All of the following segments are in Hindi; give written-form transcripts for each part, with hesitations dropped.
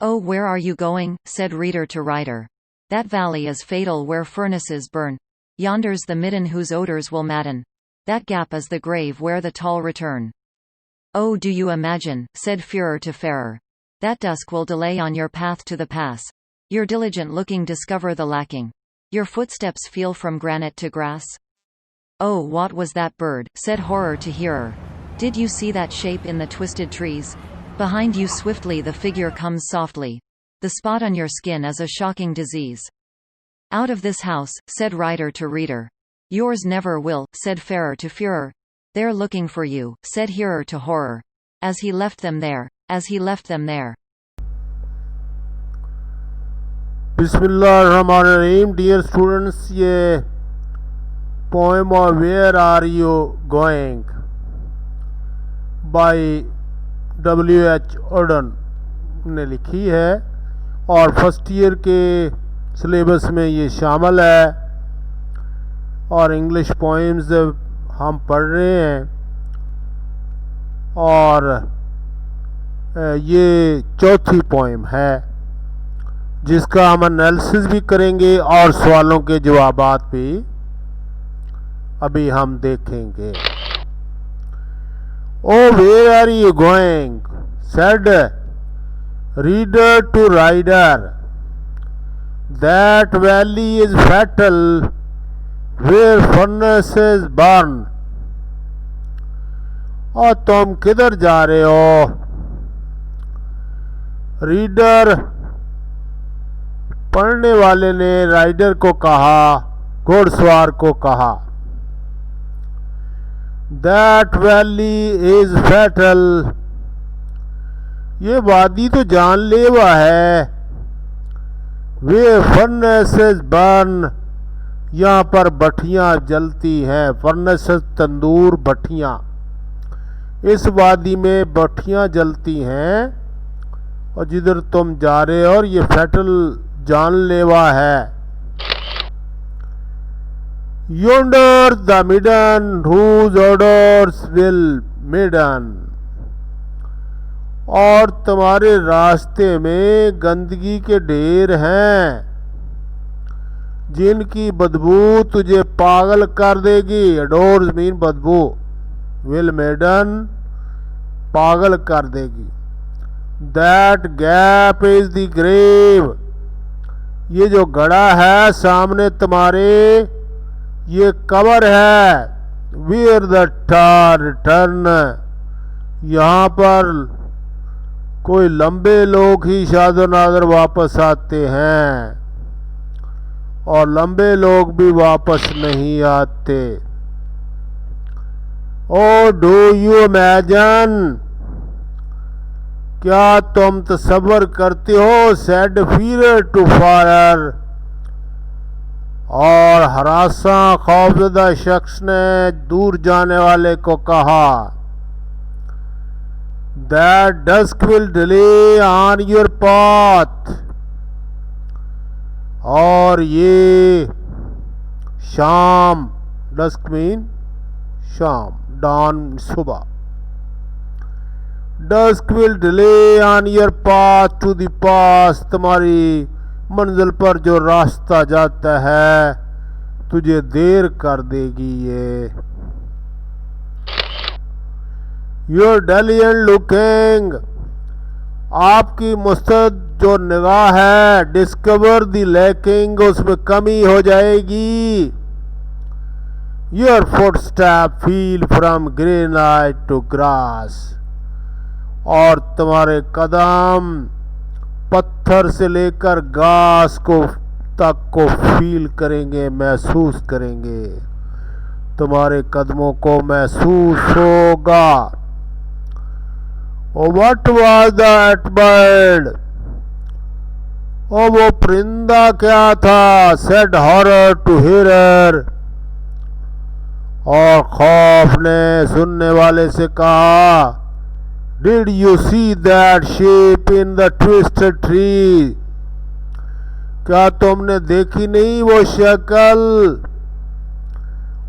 "Oh, where are you going?" said reader to writer. "That valley is fatal where furnaces burn. Yonder's the midden whose odors will madden. That gap is the grave where the tall return." "Oh, do you imagine," said Führer to farer, "that dusk will delay on your path to the pass? Your diligent looking discover the lacking. Your footsteps feel from granite to grass?" "Oh, what was that bird?" said horror to hearer. "Did you see that shape in the twisted trees? Behind you swiftly the figure comes softly. The spot on your skin is a shocking disease." "Out of this house," said writer to reader. "Yours never will," said farer to Führer. "They're looking for you," said hearer to horror. As he left them there. Bismillahirrahmanirrahim. Dear students, ये poem of Where Are You Going by W.H. Auden ने लिखी है और फर्स्ट ईयर के सिलेबस में ये शामिल है और इंग्लिश पोएम्स हम पढ़ रहे हैं और ये चौथी पोएम है जिसका हम एनालिसिस भी करेंगे और सवालों के जवाबात भी अभी हम देखेंगे। "Oh, where are you going?" said reader to rider. "That valley is fatal where furnaces burn." और तुम किधर जा रहे हो? रीडर पढ़ने वाले ने राइडर को कहा, घोड़सवार को कहा। "That valley is fatal." ये वादी तो जानलेवा है। "Where furnaces burn." यहाँ पर भट्टियाँ जलती हैं। फर्नेसेस तंदूर, भट्टियाँ। इस वादी में भट्टियाँ जलती हैं और जिधर तुम जा रहे हो और ये फैटल जानलेवा है। "Yonder the midden whose odors will madden." और तुम्हारे रास्ते में गंदगी के ढेर हैं जिनकी बदबू तुझे पागल कर देगी। अडोर्स मीन बदबू, विल मेडन पागल कर देगी। "That gap is the grave." ये जो गड़ा है सामने तुम्हारे ये कब्र है। "Where the tall return." यहाँ पर कोई लंबे लोग ही शादो नादर वापस आते हैं और लंबे लोग भी वापस नहीं आते। "Oh, do you imagine?" क्या तुम तसव्वुर करते हो? said Führer to farer. और हरासा खौफजदा शख्स ने दूर जाने वाले को कहा। "That dusk will delay on your path." और ये शाम, डस्क मीन शाम, dawn सुबह। "Dusk will delay on your path to the pass." तुम्हारी मंजिल पर जो रास्ता जाता है तुझे देर कर देगी ये। "Your diligent looking." आपकी मुस्तद जो निगाह है, डिस्कवर द लैकिंग, उसमें कमी हो जाएगी। "Your footstep feel from granite to grass." और तुम्हारे कदम पत्थर से लेकर घास को तक को फील करेंगे, महसूस करेंगे। तुम्हारे कदमों को महसूस होगा। "Oh, what was that bird?" ओ वो परिंदा क्या था? said horror to hearer. और खौफ ने सुनने वाले से कहा, Did you see that shape in the twisted tree? क्या तुमने देखी नहीं वो शक्ल?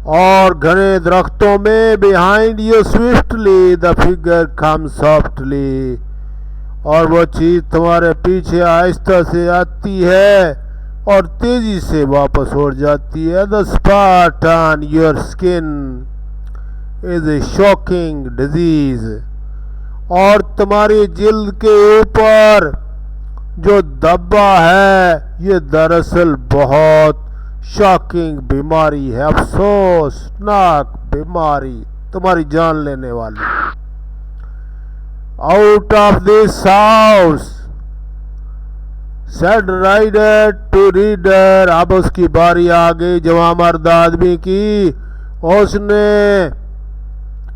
और घने दरख्तों में behind you swiftly the figure comes softly. और वो चीज तुम्हारे पीछे आहिस्ता से आती है और तेजी से वापस उड़ जाती है। The spot on your skin is a shocking disease. और तुम्हारी जिल्द के ऊपर जो धब्बा है ये दरअसल बहुत शॉकिंग बीमारी है, अफसोसनाक बीमारी, तुम्हारी जान लेने वाली। Out of this house said rider to reader. अब उसकी बारी आ गई जवामर्द आदमी की। उसने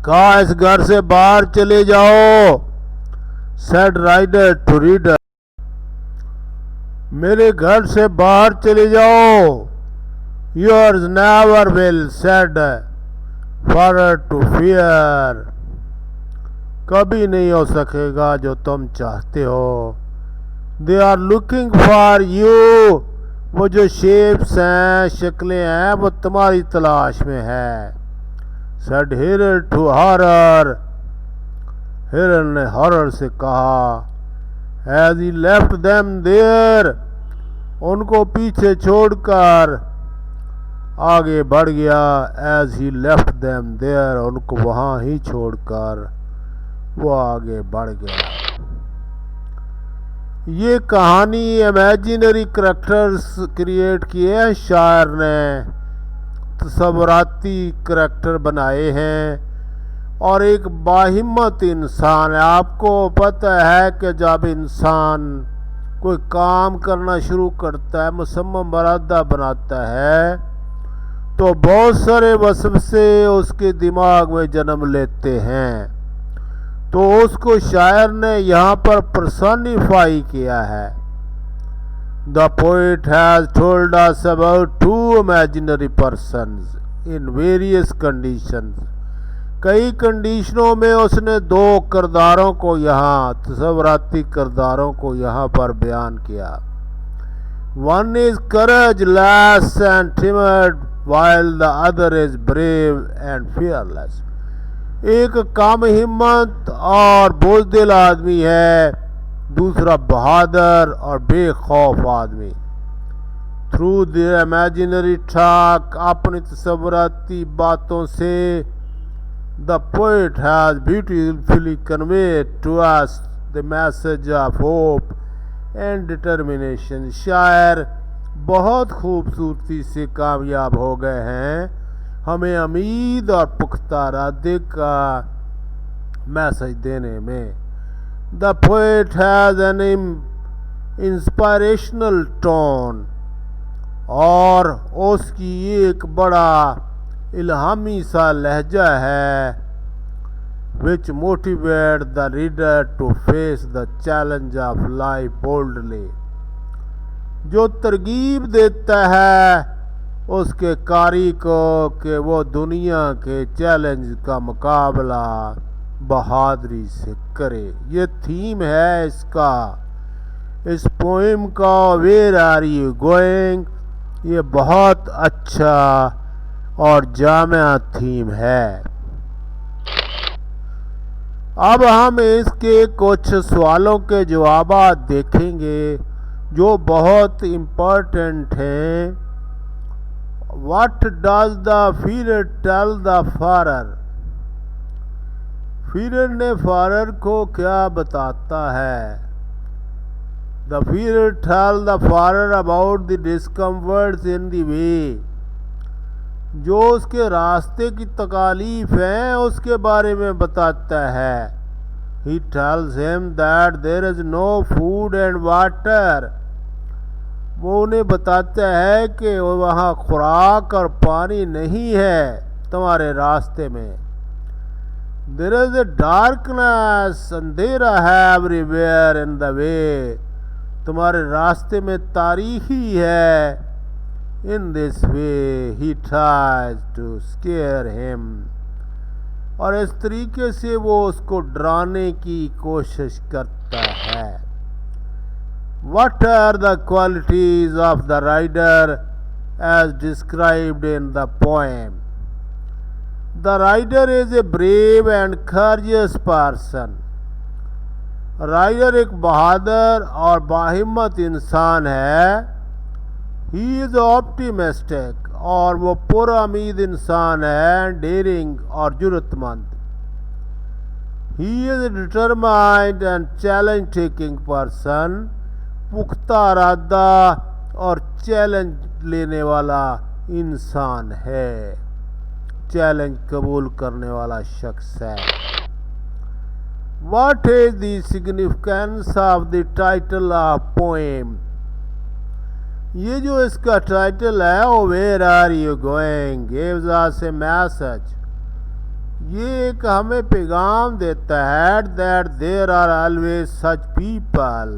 कहा इस घर से बाहर चले जाओ। सेड राइडर टू रीडर, मेरे घर से बाहर चले जाओ। Yours never will, said father to fear। कभी नहीं हो सकेगा जो तुम चाहते हो। They are looking for you। वो जो शेप्स हैं, शक्लें हैं, वो तुम्हारी तलाश में है। Said Hirar to horror। हिरन ने हॉरर से कहा। As he left them there। उनको पीछे छोड़कर आगे बढ़ गया। As he left them there। उनको वहाँ ही छोड़कर वो आगे बढ़ गया। ये कहानी इमेजिनरी करैक्टर्स क्रिएट किए हैं शायर ने, तस्वुराती करैक्टर बनाए हैं। और एक बाहिम्मत इंसान है। आपको पता है कि जब इंसान कोई काम करना शुरू करता है, मुसम्मम इरादा बनाता है, तो बहुत सारे वसवसे उसके दिमाग में जन्म लेते हैं। तो उसको शायर ने यहाँ पर पर्सोनिफाई किया है। The poet has told us about two imaginary persons in various conditions. कई कंडीशनों में उसने दो किरदारों को यहाँ, तस्वुराती किरदारों को यहाँ पर बयान किया। One is courageless and timid while the other is brave and fearless। एक कम हिम्मत और बोझदिल आदमी है, दूसरा बहादुर और बेखौफ आदमी। थ्रू द इमेजिनरी टॉक, अपनी तस्वुराती बातों से, the poet has beautifully conveyed to us the message of hope and determination. शायर बहुत खूबसूरती से कामयाब हो गए हैं हमें उम्मीद और पुख्ता इरादे का मैसेज देने में। The poet has an inspirational tone. और उसकी एक बड़ा इल्हामी सा लहजा है, which motivate the reader to face the challenge of life boldly. जो तरगीब देता है उसके कारी को कि वो दुनिया के चैलेंज का मुकाबला बहादुरी से करे। ये थीम है इसका, इस पोएम का, वेयर आर यू गोइंग। ये बहुत अच्छा और जामिया थीम है। अब हम इसके कुछ सवालों के जवाब देखेंगे जो बहुत इम्पोर्टेंट हैं। What does the Führer tell the Führer? Führer ने फारर को क्या बताता है? The Führer tell the Führer about the discomforts in the way। जो उसके रास्ते की तकालीफ हैं उसके बारे में बताता है। He tells him that there is no food and water। वो उन्हें बताता है कि वहाँ खुराक और पानी नहीं है तुम्हारे रास्ते में। There is a darkness, अंधेरा है everywhere in the way। तुम्हारे रास्ते में तारीखी है। In this way he tries to scare him। और इस तरीके से वो उसको डराने की कोशिश करता है। What are the qualities of the rider as described in the poem? The rider is a brave and courageous person। Rider एक बहादुर और बाहिम्मत इंसान है। ही इज़ ऑप्टिमिस्टिक, और वो पुरउम्मीद इंसान है, डेयरिंग और जुर्रतमंद। He is determined and challenge taking person, पुख्ता इरादा और चैलेंज लेने वाला इंसान है, चैलेंज कबूल करने वाला शख्स है। What is the significance of the title of poem? ये जो इसका टाइटल है, O where are you going, gives us a message, ये एक हमें पैगाम देता है that there are always such people,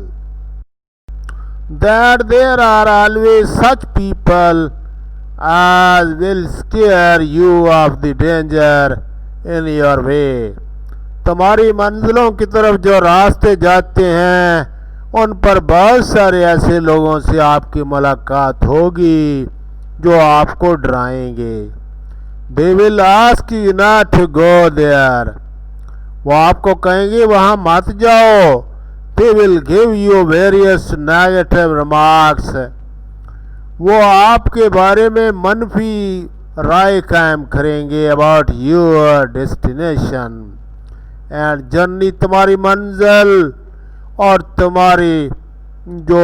that there are always such people as will scare you of the danger in your way। तुम्हारी मंजिलों की तरफ जो रास्ते जाते हैं उन पर बहुत सारे ऐसे लोगों से आपकी मुलाकात होगी जो आपको डराएंगे। They will ask you not to go there, वो आपको कहेंगे वहाँ मत जाओ। They will give you various negative remarks, वो आपके बारे में मनफी राय कायम करेंगे about your destination and journey, तुम्हारी मंजिल और तुम्हारी जो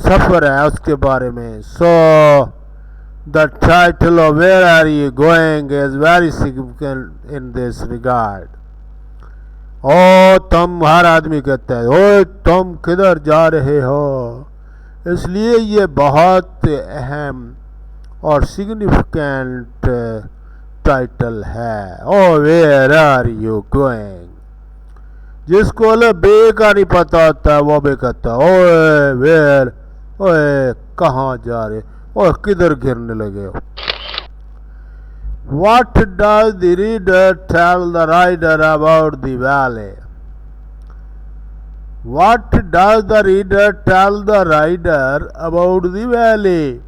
सफ़र है उसके बारे में। So the title of where are you going is very significant in this regard. ओ तुम, हर आदमी कहता है ओ तुम किधर जा रहे हो, इसलिए ये बहुत अहम और सिग्निफिकेंट टाइटल है। O where are you going, जिसको अल्लाह बे का नहीं पता होता वो भी कहता ओए वेयर, ओए कहाँ जा रहे, ओए किधर गिरने लगे हो। What does the reader tell the rider about the valley? What does the reader tell the rider about the valley?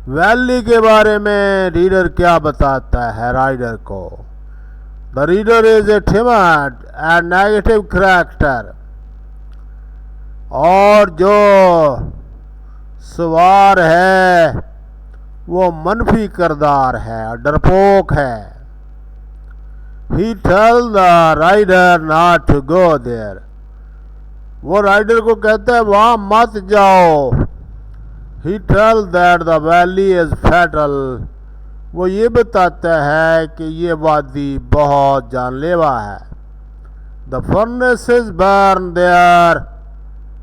Valley के बारे में रीडर क्या बताता है राइडर को। The reader is a timid and negative character, और जो सवार है वो मनफी किरदार है, डरपोक है। He tells the rider not to go there, वो राइडर को कहता है वहाँ मत जाओ। He tells that the valley is fatal, वो ये बताता है कि ये वादी बहुत जानलेवा है। The furnaces burn there,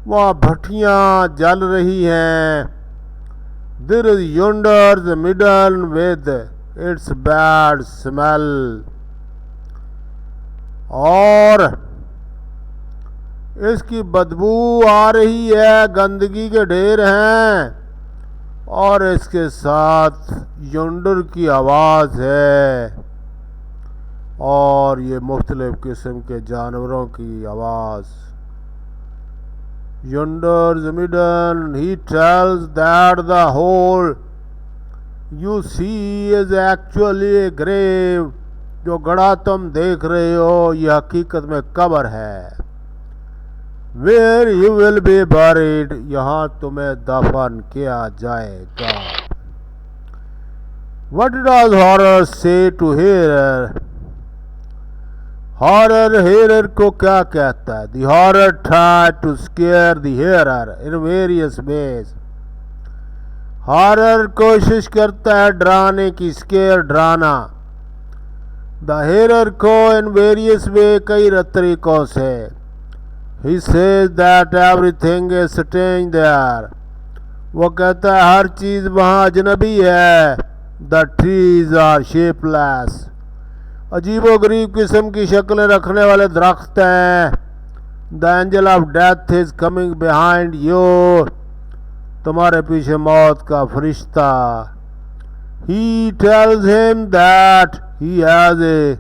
वहाँ भट्टियाँ जल रही हैं। There is yonder the middle with its bad smell, और इसकी बदबू आ रही है, गंदगी के ढेर हैं, और इसके साथ यंडर की आवाज़ है, और ये मुख्तलिफ किस्म के जानवरों की आवाज़। Yonder the middle, he tells that the hole you see is actually a grave, जो गड़ा तुम देख रहे हो ये हकीकत में कब्र है। Where you will be buried, यहाँ तुम्हें दफन किया जाएगा। What does horror say to hearer? Horror error को क्या कहता है? The horror tried to scare the hearer in various ways, horror कोशिश करता है डराने की, स्केयर डराना। The hearer को in various way, कई तरीकों से। He says that everything is strange there, वो कहता है हर चीज़ वहाँ अजनबी है। The trees are shapeless, अजीबो गरीब किस्म की शक्लें रखने वाले दरख्त हैं। The angel of death is coming behind you, तुम्हारे पीछे मौत का फरिश्ता। He tells him that he has a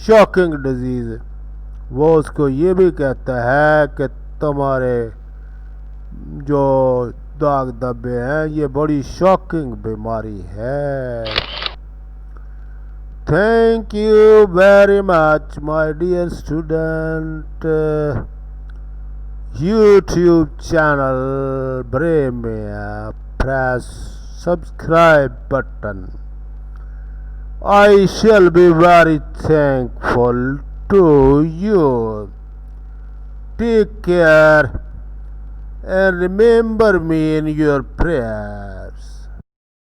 shocking disease, वो उसको ये भी कहता है कि तुम्हारे जो दाग धब्बे हैं ये बड़ी शॉकिंग बीमारी है। Thank you very much, my dear student. YouTube channel Brahmia. Press subscribe button. I shall be very thankful to you. Take care and remember me in your prayer.